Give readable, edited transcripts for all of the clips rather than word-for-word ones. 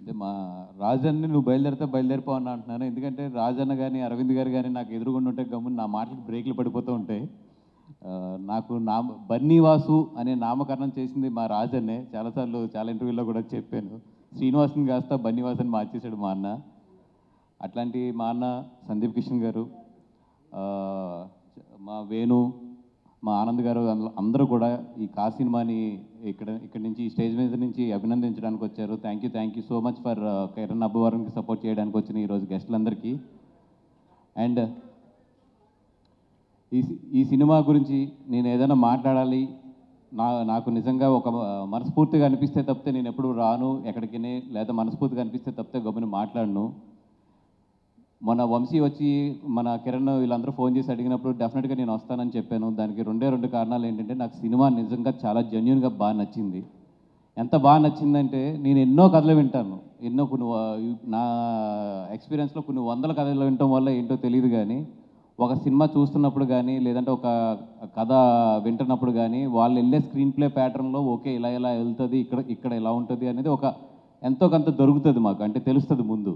అంటే మా రాజన్ని నువ్వు బయలుదేరితే బయలుదేరిపో అని అంటున్నాను. ఎందుకంటే రాజన్న కానీ అరవింద్ గారు కానీ నాకు ఎదురుగుండా ఉంటే గమ్మున నా మాటలకు బ్రేకులు పడిపోతూ ఉంటాయి. నాకు బన్నీవాసు అనే నామకరణం చేసింది మా రాజన్నే. చాలాసార్లు చాలా ఇంటర్వ్యూలో కూడా చెప్పాను. శ్రీనివాస్ని కాస్త బన్నీవాస్ అని మార్చేశాడు మా అన్న. అట్లాంటి మా అన్న సందీప్ కిషన్ గారు, మా వేణు, మా ఆనంద్ గారు అందరూ కూడా ఈ కా సినిమాని ఇక్కడి నుంచి ఈ స్టేజ్ మీద నుంచి అభినందించడానికి వచ్చారు. Thank you so much for Kiran అబ్బవరంకి సపోర్ట్ చేయడానికి వచ్చిన ఈరోజు గెస్టులందరికీ. అండ్ ఈ సినిమా గురించి నేను ఏదైనా మాట్లాడాలి, నాకు నిజంగా ఒక మనస్ఫూర్తిగా అనిపిస్తే తప్పితే నేను ఎప్పుడు రాను ఎక్కడికి, లేదా మనస్ఫూర్తిగా అనిపిస్తే తప్పితే గమ్మున మాట్లాడను. మన వంశీ వచ్చి మన కిరణ్ వీళ్ళందరూ ఫోన్ చేసి అడిగినప్పుడు డెఫినెట్గా నేను వస్తానని చెప్పాను. దానికి రెండు కారణాలు ఏంటంటే, నాకు సినిమా నిజంగా చాలా జెన్యూన్గా బాగా నచ్చింది. ఎంత బాగా నచ్చిందంటే, నేను ఎన్నో కథలు వింటాను, నా ఎక్స్పీరియన్స్లో కొన్ని వందల కథలు వినటం వల్ల ఏంటో తెలియదు, కానీ ఒక సినిమా చూస్తున్నప్పుడు కానీ లేదంటే ఒక కథ వింటున్నప్పుడు కానీ వాళ్ళు వెళ్ళే స్క్రీన్ ప్లే ప్యాటర్న్లో ఓకే ఇలా వెళ్తుంది, ఇక్కడ ఇలా ఉంటుంది అనేది ఒక ఎంతో కొంత దొరుకుతుంది మాకు, అంటే తెలుస్తుంది ముందు.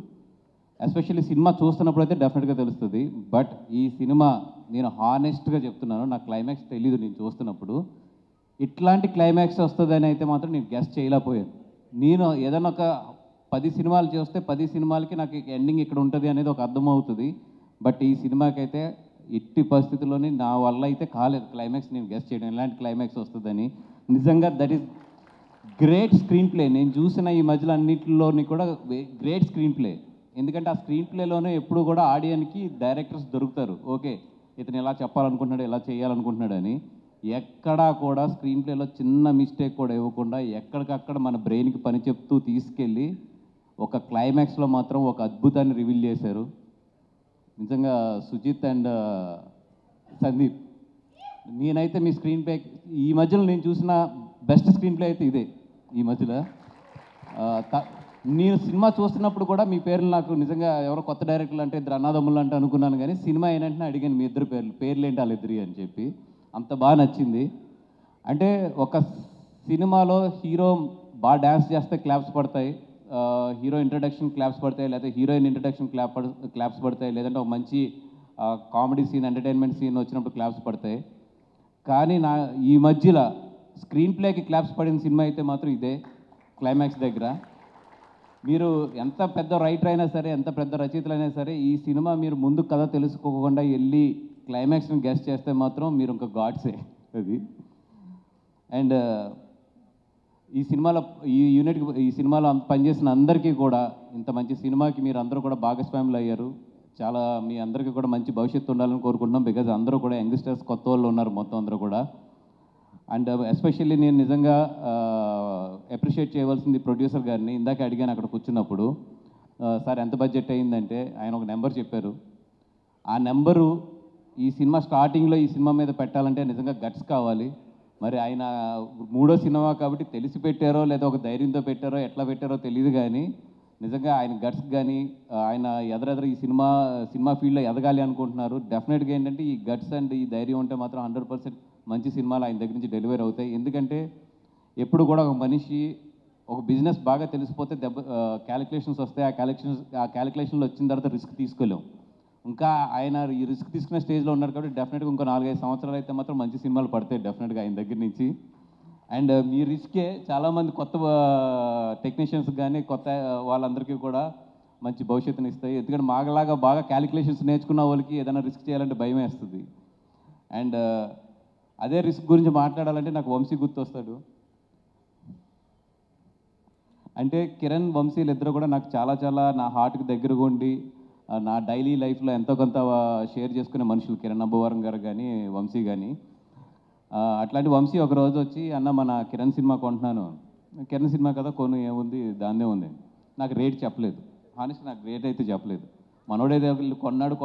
ఎస్పెషల్లీ సినిమా చూస్తున్నప్పుడు అయితే డెఫినెట్గా తెలుస్తుంది. బట్ ఈ సినిమా నేను హానెస్ట్గా చెప్తున్నాను, నాకు క్లైమాక్స్ తెలీదు నేను చూస్తున్నప్పుడు. ఇట్లాంటి క్లైమాక్స్ వస్తుందని అయితే మాత్రం నేను గెస్ చేయలేకపోయాను. నేను ఏదైనా ఒక 10 సినిమాలు చూస్తే 10 సినిమాలకి నాకు ఎండింగ్ ఇక్కడ ఉంటుంది అనేది ఒక అర్థమవుతుంది. బట్ ఈ సినిమాకైతే ఎట్టి పరిస్థితుల్లోని నా వల్ల అయితే కాలేదు క్లైమాక్స్ నేను గెస్ చేయడం, ఎలాంటి క్లైమాక్స్ వస్తుందని. నిజంగా that is great screen play. నేను చూసిన ఈ మధ్యలో అన్నింటిలోని కూడా గ్రేట్ స్క్రీన్ ప్లే. ఎందుకంటే ఆ స్క్రీన్ ప్లేలోనే ఎప్పుడు కూడా ఆడియన్కి డైరెక్టర్స్ దొరుకుతారు, ఓకే ఇతను ఎలా చెప్పాలనుకుంటున్నాడు, ఎలా చేయాలనుకుంటున్నాడు అని. ఎక్కడా కూడా స్క్రీన్ ప్లేలో చిన్న మిస్టేక్ కూడా ఇవ్వకుండా ఎక్కడికక్కడ మన బ్రెయిన్కి పని చెప్తూ తీసుకెళ్ళి ఒక క్లైమాక్స్లో మాత్రం ఒక అద్భుతాన్ని రివీల్ చేశారు. నిజంగా సుజిత్ అండ్ సందీప్, నేనైతే మీ స్క్రీన్ ప్లే ఈ మధ్యలో నేను చూసిన బెస్ట్ స్క్రీన్ ప్లే అయితే ఇదే. ఈ మధ్యలో నేను సినిమా చూస్తున్నప్పుడు కూడా మీ పేర్లు నాకు నిజంగా ఎవరో కొత్త డైరెక్టర్లు అంటే ఇద్దరు అన్నదమ్ములు అంటే అనుకున్నాను, కానీ సినిమా ఏంటంటే అడిగాను మీ ఇద్దరు పేర్లు ఏంటి వాళ్ళిద్దరి అని చెప్పి. అంత బాగా నచ్చింది. అంటే ఒక సినిమాలో హీరో బాగా డ్యాన్స్ చేస్తే క్లాప్స్ పడతాయి, హీరో ఇంట్రడక్షన్ క్లాప్స్ పడతాయి, లేకపోతే హీరోయిన్ ఇంట్రడక్షన్ క్లాప్స్ పడతాయి, లేదంటే ఒక మంచి కామెడీ సీన్ ఎంటర్టైన్మెంట్ సీన్ వచ్చినప్పుడు క్లాప్స్ పడతాయి. కానీ ఈ మధ్యలో స్క్రీన్ ప్లేకి క్లాప్స్ పడిన సినిమా అయితే మాత్రం ఇదే. క్లైమాక్స్ దగ్గర మీరు ఎంత పెద్ద రైటర్ అయినా సరే, ఎంత పెద్ద రచయితలైనా సరే, ఈ సినిమా మీరు ముందు కథ తెలుసుకోకుండా వెళ్ళి క్లైమాక్స్ని గెస్ట్ చేస్తే మాత్రం మీరు ఇంకా గాడ్సే అది. అండ్ ఈ సినిమాలో పనిచేసిన అందరికీ కూడా, ఇంత మంచి సినిమాకి మీరు అందరూ కూడా భాగస్వాములు అయ్యారు. చాలా మీ అందరికీ కూడా మంచి భవిష్యత్తు ఉండాలని కోరుకుంటున్నాం. బికాజ్ అందరూ కూడా యంగ్స్టర్స్, కొత్త వాళ్ళు ఉన్నారు మొత్తం అందరూ కూడా. అండ్ ఎస్పెషల్లీ నేను నిజంగా అప్రిషియేట్ చేయవలసింది ప్రొడ్యూసర్ గారిని. ఇందాక అడిగాను అక్కడ కూర్చున్నప్పుడు, సార్ ఎంత బడ్జెట్ అయ్యిందంటే ఆయన ఒక నెంబర్ చెప్పారు. ఆ నెంబరు ఈ సినిమా స్టార్టింగ్లో ఈ సినిమా మీద పెట్టాలంటే నిజంగా గట్స్ కావాలి. మరి ఆయన 3వ సినిమా కాబట్టి తెలిసి పెట్టారో లేదా ఒక ధైర్యంతో పెట్టారో ఎట్లా పెట్టారో తెలియదు, కానీ నిజంగా ఆయన గట్స్ కానీ ఆయన ఎదరెదర ఈ సినిమా ఫీల్డ్లో ఎదగాలి అనుకుంటున్నారు. డెఫినెట్గా ఏంటంటే ఈ గట్స్ అండ్ ఈ ధైర్యం ఉంటే మాత్రం 100% మంచి సినిమాలు ఆయన దగ్గర నుంచి డెలివరీ అవుతాయి. ఎందుకంటే ఎప్పుడు కూడా ఒక మనిషి ఒక బిజినెస్ బాగా తెలిసిపోతే క్యాలిక్యులేషన్స్ వస్తాయి. ఆ క్యాలిక్యులేషన్లో వచ్చిన తర్వాత రిస్క్ తీసుకోలేం. ఇంకా ఆయన ఈ రిస్క్ తీసుకునే స్టేజ్లో ఉన్నారు కాబట్టి డెఫినెట్గా ఇంకో 4-5 సంవత్సరాలు అయితే మాత్రం మంచి సినిమాలు పడతాయి డెఫినెట్గా ఆయన దగ్గర నుంచి. అండ్ మీ రిస్కే చాలామంది కొత్త టెక్నీషియన్స్ కానీ కొత్త వాళ్ళందరికీ కూడా మంచి భవిష్యత్తుని ఇస్తాయి. ఎందుకంటే మాగలాగా బాగా క్యాలిక్యులేషన్స్ నేర్చుకున్న వాళ్ళకి ఏదైనా రిస్క్ చేయాలంటే భయం వేస్తుంది. అండ్ అదే రిస్క్ గురించి మాట్లాడాలంటే నాకు వంశీ గుర్తొస్తాడు. అంటే కిరణ్, వంశీలు ఇద్దరు కూడా నాకు చాలా నా హార్ట్కి దగ్గరగా ఉండి నా డైలీ లైఫ్లో ఎంతో కొంత షేర్ చేసుకునే మనుషులు కిరణ్ అబ్బవరం గారు కానీ వంశీ కానీ. అట్లాంటి వంశీ ఒక రోజు వచ్చి, అన్న మన కిరణ్ సినిమా కొంటున్నాను. కిరణ్ సినిమా కదా కొను, ఏముంది దాన్నే ఉంది. నాకు రేట్ చెప్పలేదు, హానెస్ట్ నాకు రేట్ అయితే చెప్పలేదు. మనోడేదో కొన్నాడు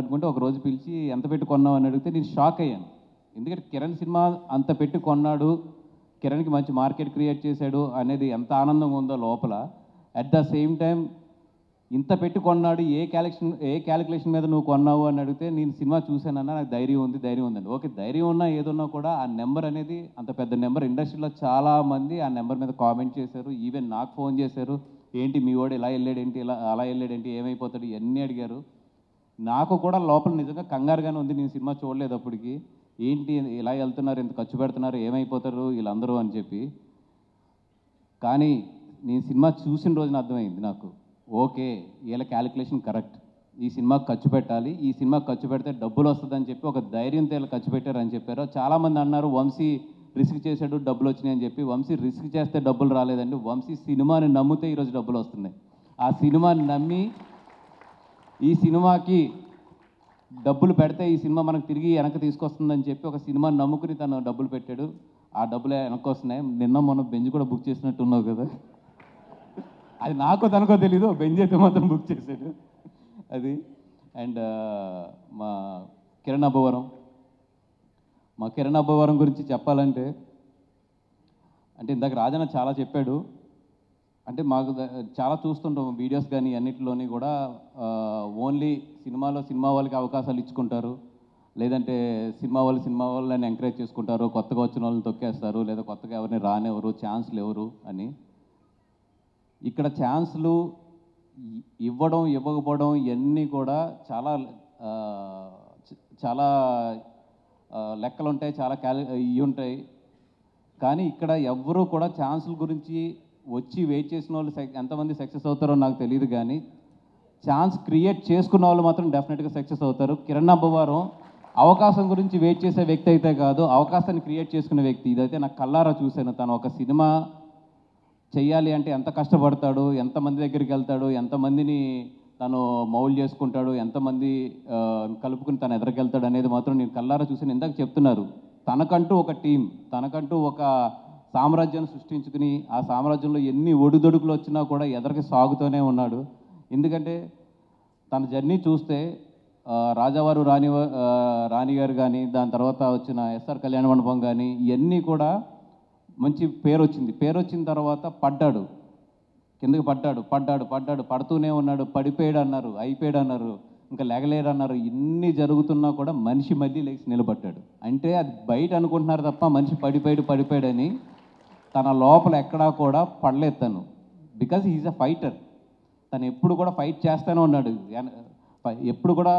అనుకుంటే ఒక రోజు పిలిచి ఎంత పెట్టి కొన్నావు అని అడిగితే నేను షాక్ అయ్యాను. ఎందుకంటే కిరణ్ సినిమా అంత పెట్టి కొన్నాడు, కిరణ్కి మంచి మార్కెట్ క్రియేట్ చేశాడు అనేది ఎంత ఆనందంగా ఉందో లోపల. అట్ ద సేమ్ టైం ఇంత పెట్టి కొన్నాడు, ఏ క్యాలిక్యులేషన్ మీద నువ్వు కొన్నావు అని అడిగితే నేను సినిమా చూశానన్నా నాకు ధైర్యం ఉందండి. ఓకే, ధైర్యం ఉన్నా ఏదున్నా కూడా ఆ నెంబర్ అనేది అంత పెద్ద నెంబర్. ఇండస్ట్రీలో చాలామంది ఆ నెంబర్ మీద కామెంట్ చేశారు, ఈవెన్ నాకు ఫోన్ చేశారు, ఏంటి మీ వాడు ఇలా వెళ్ళాడేంటి, ఇలా అలా వెళ్ళాడేంటి, ఏమైపోతాడు, ఇవన్నీ అడిగారు. నాకు కూడా లోపల నిజంగా కంగారుగానే ఉంది. నేను సినిమా చూడలేదు అప్పటికి. ఏంటి ఇలా వెళ్తున్నారు, ఇంత ఖర్చు పెడుతున్నారు, ఏమైపోతారు వీళ్ళందరూ అని చెప్పి. కానీ నేను సినిమా చూసిన రోజున అర్థమైంది నాకు, ఓకే వీళ్ళ క్యాలిక్యులేషన్ కరెక్ట్, ఈ సినిమాకి ఖర్చు పెట్టాలి, ఈ సినిమాకి ఖర్చు పెడితే డబ్బులు వస్తుందని చెప్పి ఒక ధైర్యంతో వీళ్ళు ఖర్చు పెట్టారని చెప్పారు. చాలామంది అన్నారు వంశీ రిస్క్ చేశాడు డబ్బులు వచ్చినాయి అని చెప్పి. వంశీ రిస్క్ చేస్తే డబ్బులు రాలేదండి. వంశీ సినిమాని నమ్మితే ఈరోజు డబ్బులు వస్తున్నాయి. ఆ సినిమాని నమ్మి ఈ సినిమాకి డబ్బులు పెడితే ఈ సినిమా మనకు తిరిగి వెనక్కి తీసుకొస్తుందని చెప్పి ఒక సినిమాని నమ్ముకుని తను డబ్బులు పెట్టాడు. ఆ డబ్బులే వెనక్కి వస్తున్నాయి. నిన్న మొన్న బెంజ్ కూడా బుక్ చేసినట్టు ఉన్నావు కదా, అది నాకు తనకో తెలీదు, బెంజ్ అయితే మాత్రం బుక్ చేశాడు అది. అండ్ మా కిరణ్ అబ్బవరం గురించి చెప్పాలంటే, అంటే ఇందాక రాజన్న చాలా చెప్పాడు. అంటే మాకు చాలా చూస్తుంటాం వీడియోస్ కానీ అన్నిటిలోని కూడా, ఓన్లీ సినిమా వాళ్ళకి అవకాశాలు ఇచ్చుకుంటారు, లేదంటే సినిమా వాళ్ళని ఎంకరేజ్ చేసుకుంటారు, కొత్తగా వచ్చిన వాళ్ళని తొక్కేస్తారు, లేదా కొత్తగా ఎవరిని రానివ్వరు, ఛాన్స్లు ఎవరు అని. ఇక్కడ ఛాన్స్లు ఇవ్వడం ఇవ్వకపోవడం ఇవన్నీ కూడా చాలా చాలా లెక్కలు ఉంటాయి, చాలా ఇవి ఉంటాయి. కానీ ఇక్కడ ఎవ్వరూ కూడా ఛాన్సుల గురించి వచ్చి వెయిట్ చేసిన వాళ్ళు ఎంతమంది సక్సెస్ అవుతారో నాకు తెలియదు, కానీ ఛాన్స్ క్రియేట్ చేసుకున్న వాళ్ళు మాత్రం డెఫినెట్గా సక్సెస్ అవుతారు. కిరణ్ అబ్బవరం అవకాశం గురించి వెయిట్ చేసే వ్యక్తి అయితే కాదు, అవకాశాన్ని క్రియేట్ చేసుకునే వ్యక్తి. ఇదైతే నాకు కల్లారా చూశాను. తను ఒక సినిమా చెయ్యాలి అంటే ఎంత కష్టపడతాడు, ఎంతమంది దగ్గరికి వెళ్తాడు, ఎంతమందిని తను మౌల్డ్ చేసుకుంటాడు, ఎంతమంది కలుపుకుని తను ఎదురుకెళ్తాడు అనేది మాత్రం నేను కల్లారా చూసాను. ఇందాక చెప్తున్నారు, తనకంటూ ఒక టీం, తనకంటూ ఒక సామ్రాజ్యాన్ని సృష్టించుకుని ఆ సామ్రాజ్యంలో ఎన్ని ఒడిదొడుకులు వచ్చినా కూడా ఎదరికి సాగుతూనే ఉన్నాడు. ఎందుకంటే తన జర్నీ చూస్తే రాజావారు రాణి గారు కానీ, దాని తర్వాత వచ్చిన ఎస్ఆర్ కళ్యాణ మండపం కానీ, ఇవన్నీ కూడా మంచి పేరు వచ్చిన తర్వాత పడ్డాడు, కిందకి పడుతూనే ఉన్నాడు. పడిపోయాడు అన్నారు, అయిపోయాడు అన్నారు, ఇంకా లేగలేడు అన్నారు. ఇన్ని జరుగుతున్నా కూడా మనిషి మళ్ళీ లేచి నిలబడ్డాడు. అంటే అది బయట అనుకుంటున్నారు తప్ప మనిషి పడిపోయాడని తన లోపల ఎక్కడా కూడా పడలేదు తను. Because he is a fighter. తను ఎప్పుడు కూడా ఫైట్ చేస్తూనే ఉన్నాడు. ఎప్పుడు కూడా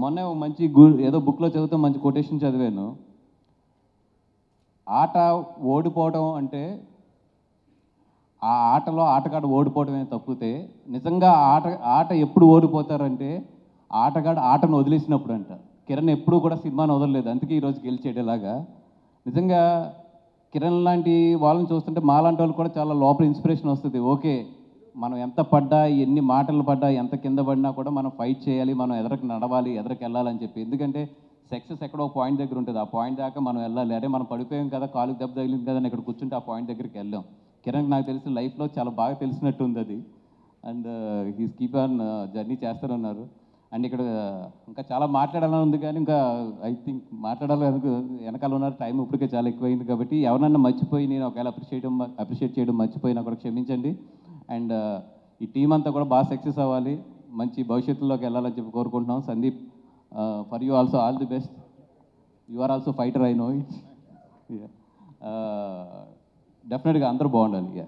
మొన్నే మంచి ఏదో బుక్లో చదివితే మంచి కొటేషన్ చదివాను. ఆట ఓడిపోవడం అంటే ఆ ఆటలో ఆటగాడు ఓడిపోవడమే తప్పితే, నిజంగా ఆట ఎప్పుడు ఓడిపోతారంటే ఆటగాడు ఆటను వదిలేసినప్పుడు అంట. కిరణ్ ఎప్పుడూ కూడా సినిమాను వదలలేదు, అందుకే ఈరోజు గెలిచేటలాగా. నిజంగా కిరణ్ లాంటి వాళ్ళని చూస్తుంటే మాలాంటి వాళ్ళు కూడా చాలా లోపల ఇన్స్పిరేషన్ వస్తుంది. ఓకే, మనం ఎంత పడ్డా, ఎన్ని మాటలు పడ్డా, ఎంత కింద పడినా కూడా మనం ఫైట్ చేయాలి, మనం ఎదరికి నడవాలి, ఎదరికి వెళ్ళాలని చెప్పి. ఎందుకంటే సక్సెస్ ఎక్కడో పాయింట్ దగ్గర ఉంటుంది, ఆ పాయింట్ దాకా మనం వెళ్ళాలి. అరే మనం పడిపోయాం కదా, కాలుకి దెబ్బ తగిలింది కదా అని ఇక్కడ కూర్చుంటే ఆ పాయింట్ దగ్గరికి వెళ్ళాం. కిరణ్ నాకు తెలిసి లైఫ్లో చాలా బాగా తెలిసినట్టు ఉంది అది. And he's keep on journey చేస్తారన్నారు. అండ్ ఇక్కడ ఇంకా చాలా మాట్లాడాలని ఉంది, కానీ ఇంకా ఐ థింక్ మాట్లాడాలి వెనకాల ఉన్నారు. టైం ఇప్పటికే చాలా ఎక్కువైంది కాబట్టి ఎవరన్నా మర్చిపోయి, నేను ఒకవేళ అప్రిషియేట్ చేయడం మర్చిపోయినా కూడా క్షమించండి. అండ్ ఈ టీం అంతా కూడా బాగా సక్సెస్ అవ్వాలి, మంచి భవిష్యత్తులోకి వెళ్ళాలని చెప్పి కోరుకుంటున్నాం. Sandeep, for you also all the best. You are also fighter, I know it. డెఫినెట్గా అందరూ బాగుండాలి.